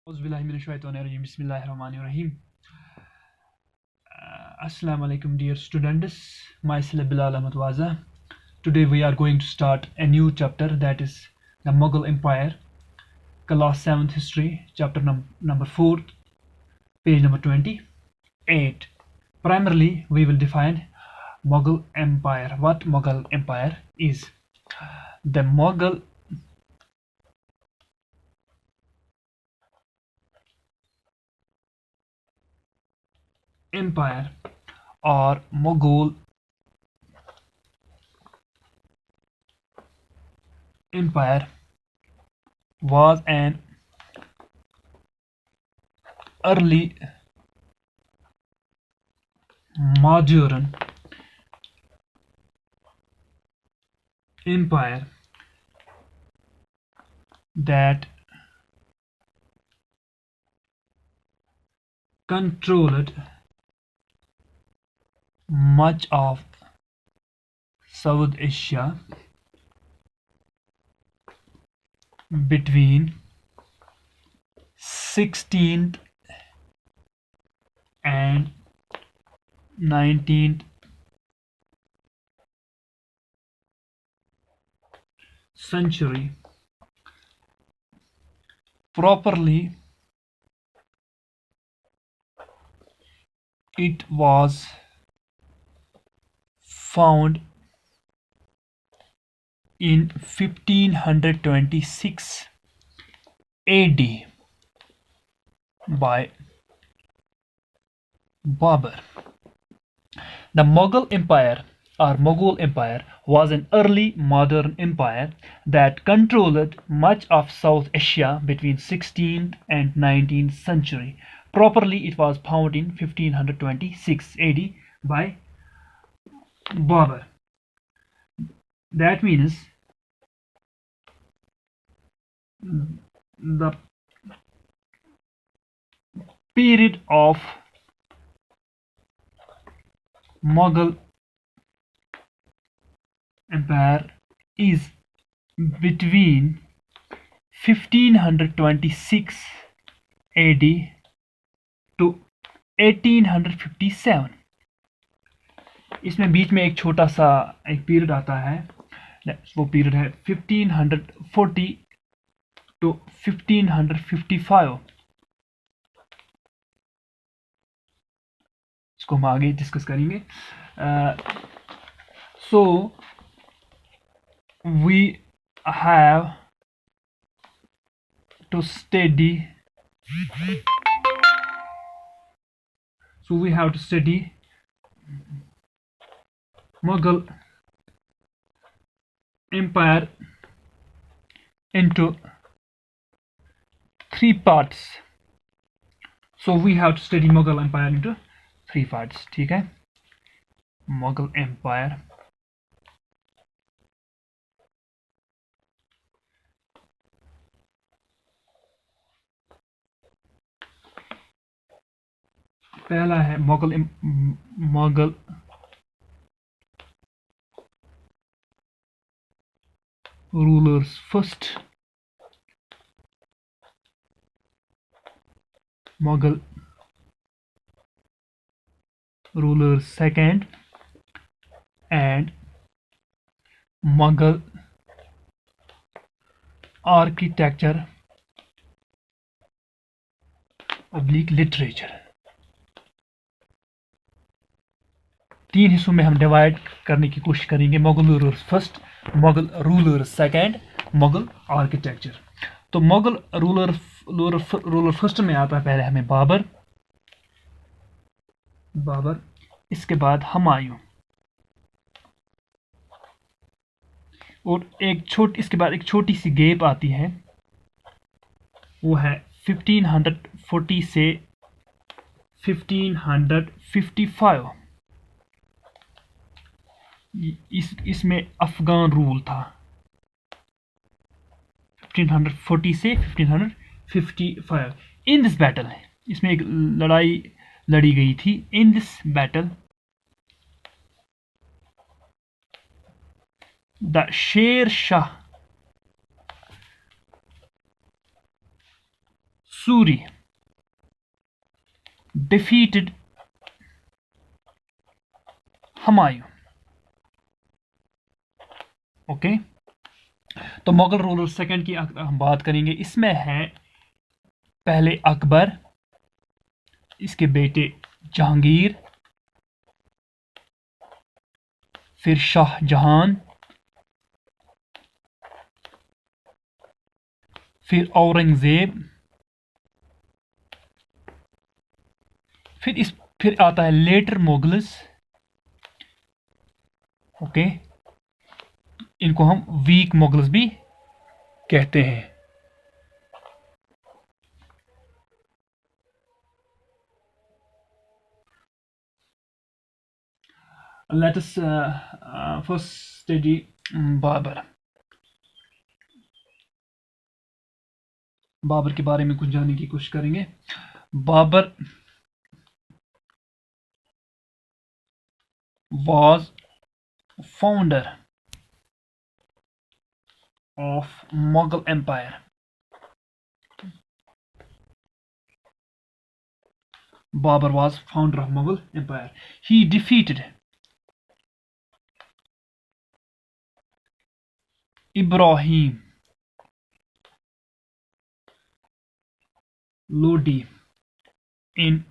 Bismillahirrahmanirrahim. Assalamu alaikum, dear students. Myself Bilal Ahmad Waza. Today we are going to start a new chapter, that is the Mughal Empire, class 7th history, chapter number 4, page number 28. Primarily, we will define Mughal Empire. What Mughal Empire is? The Mughal Empire or Mughal Empire was an early modern empire that controlled much of South Asia between 16th and 19th century. Properly, it was found in 1526 AD by Babur. The Mughal Empire or Mughal Empire was an early modern empire that controlled much of South Asia between 16th and 19th century. Properly, it was founded in 1526 AD by Babur. That means the period of Mughal Empire is between 1526 AD to 1857. इसमें बीच में एक छोटा सा एक period आता है, वो period है 1540 to 1555. इसको हम आगे डिस्कस करेंगे. So we have to study Mughal Empire into 3 parts. So we have to study Mughal Empire into 3 parts. ठीक है? Mughal Empire. पहला है Mughal rulers first, Mughal rulers second, and Mughal architecture oblique literature. 3 हिस्सों में हम divide करने की कोशिश करेंगे. Mughal rulers first, Mughal rulers second, Mughal architecture. तो मुगल रूलर फर्स्ट में आता है पहले हमें बाबर, इसके बाद हुमायूं, और इसके बाद एक छोटी सी गैप आती है, वो है 1540 से 1555. इसमें अफगान रूल था 1540 से 1555. इन दिस बैटल, इसमें एक लड़ाई लड़ी गई थी. In this battle the Sher Shah Suri defeated Humayun. Okay, तो मुगल रूलर सेकंड की हम बात करेंगे। इसमें है पहले अकबर, इसके बेटे जहांगीर, फिर शाहजहां, फिर औरंगजेब, फिर आता है लेटर मुगल्स। ओके, इनको हम वीक मुगल्स भी कहते हैं। Let us first study Babar. Babar के बारे में कुछ जानने की कोशिश करेंगे। Babar was founder of Mughal Empire. Babur was founder of Mughal Empire. He defeated Ibrahim Lodi in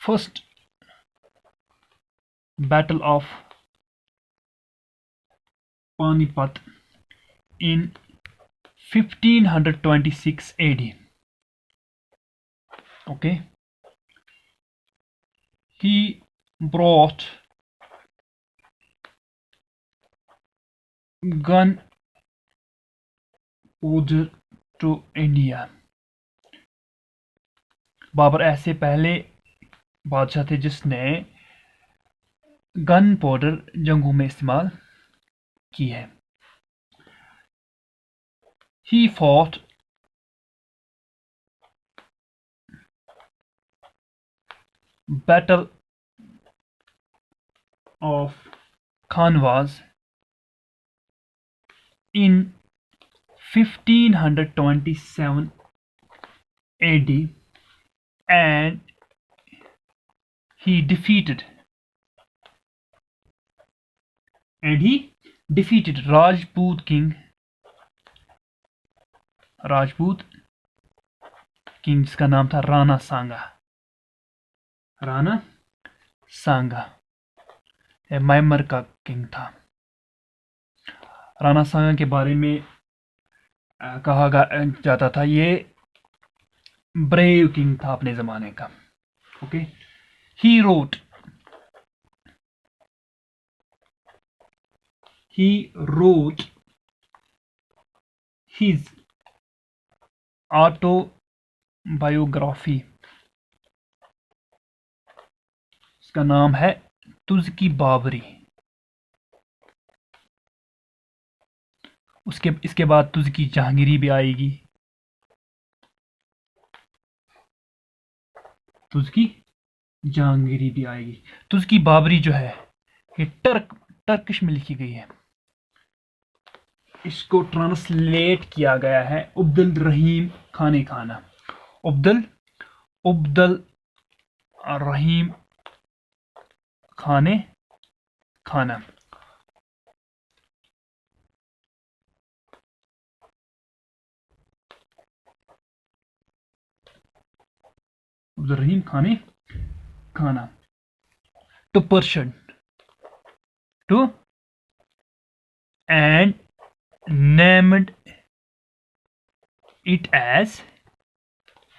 first battle of Panipat in 1526 AD. Okay, he brought gunpowder to India. Babar ऐसे पहले बादशाह थे जिसने गन पाउडर जंगों में इस्तेमाल की है। He fought Battle of Khanwas in 1527 AD and he defeated Rajput king जिसका नाम था राणा सांगा। म्यांमार का किंग था। राणा सांगा के बारे में कहा जाता था ये ब्रेव किंग था अपने जमाने का। Okay, he wrote his autobiography, इसका नाम है तुज़की बाबरी। इसके बाद तुज़की जहांगीरी भी आएगी। तुज़की बाबरी जो है ये टर्किश में लिखी गई है। इसको ट्रांसलेट किया गया है अब्दुल रहीम खाने खाना। अब्दुल रहीम खाने खाना। अब्दुल रहीम खाना to Persian and named it as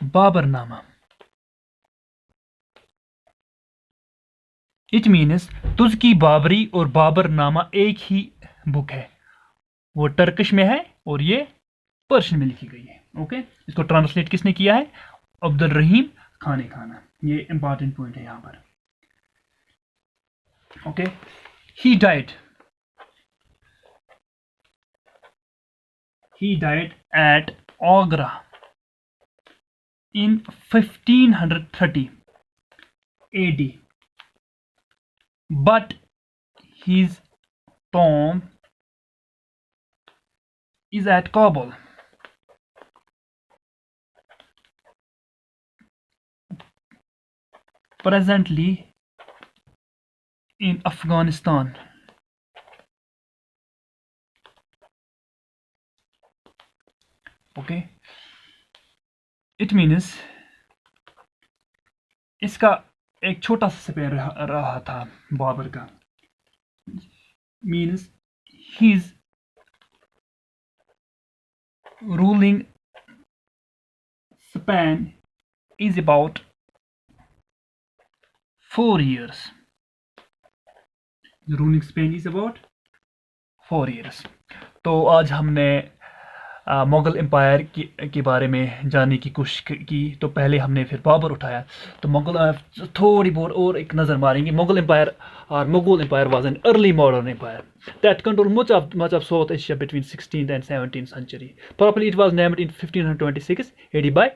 Baburnama. It means तुज़की Babri और बाबरनामा एक ही बुक है। वो टर्किश में है और ये पर्शियन में लिखी गई है। ओके, इसको ट्रांसलेट किसने किया है? अब्दुल रहीम खाने खाना। ये इंपॉर्टेंट पॉइंट है यहां पर। Okay, he died at Agra in 1530 AD, but his tomb is at Kabul. presently in Afghanistan. Okay, it means इसका एक छोटा सा स्पेन रहा था बाबर का, means his ruling span is about 4 years. Ruling Spain is about 4 years. तो आज हमने मुगल एम्पायर के बारे में जानने की कोशिश की. तो पहले हमने फिर बाबर उठाया. तो मुगल थोड़ी बहुत और एक नज़र मारेंगे. Mughal empire was an early modern empire that controlled much of South Asia between 16th and 17th century. Probably it was named in 1526 AD by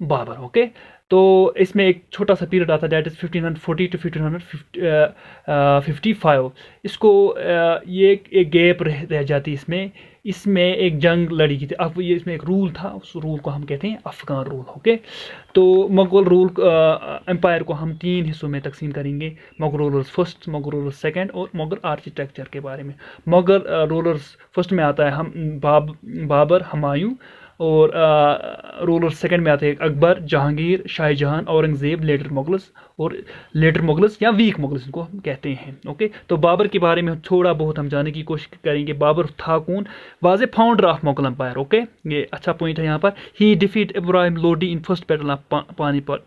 Babur. Okay, तो इसमें एक छोटा सा पीरियड आता है, दैट इज़ 1540 to 1555. इसको ये एक गैप रह जाती इसमें एक जंग लड़ी की थी. अब ये इसमें एक रूल था, उस रूल को हम कहते हैं अफ़गान रूल. ओके, तो मुगल रूल एम्पायर को हम 3 हिस्सों में तकसीम करेंगे. Mughal rulers first, Mughal rulers second और मुगल आर्किटेक्चर के बारे में. मुगल रूलर्स फर्स्ट में आता है बाबर, हुमायूं, और रूलर सेकंड में आते हैं अकबर, जहांगीर, शाहजहां, औरंगजेब, लेटर मुगल्स या वीक मुगल्स इनको हम कहते हैं. ओके, तो बाबर के बारे में थोड़ा बहुत हम जानने की कोशिश करेंगे. बाबर था कौन? Was a founder of Mughal empire. Okay, ये अच्छा पॉइंट है यहाँ पर. He defeat Ibrahim Lodi in first battle of Panipat.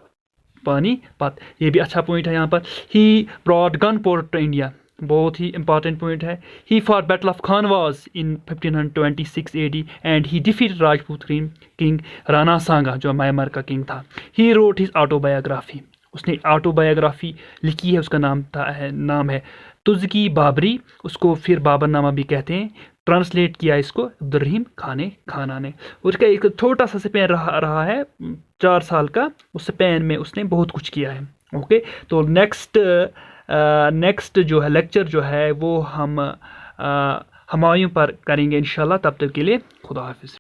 ये भी अच्छा पॉइंट है यहाँ पर. He brought gun powder to India, बहुत ही इंपॉर्टेंट पॉइंट है. He fought battle of Khanwas in 1526 AD and he defeated Rajput king Rana Sanga, जो म्यांमार का किंग था. ही रोट हिज ऑटोबायोग्राफी, उसने ऑटोबायोग्राफी लिखी है, उसका नाम है तुज़की बाबरी. उसको फिर बाबरनामा भी कहते हैं. ट्रांसलेट किया इसको अब्दुर्रहीम खाना ने. उसका एक छोटा सा स्पेन रहा है 4 साल का. उस स्पेन में उसने बहुत कुछ किया है. ओके, तो नेक्स्ट जो है लेक्चर जो है वो हम हुमायूं पर करेंगे इंशाल्लाह. तब तक के लिए खुदा हाफिज़.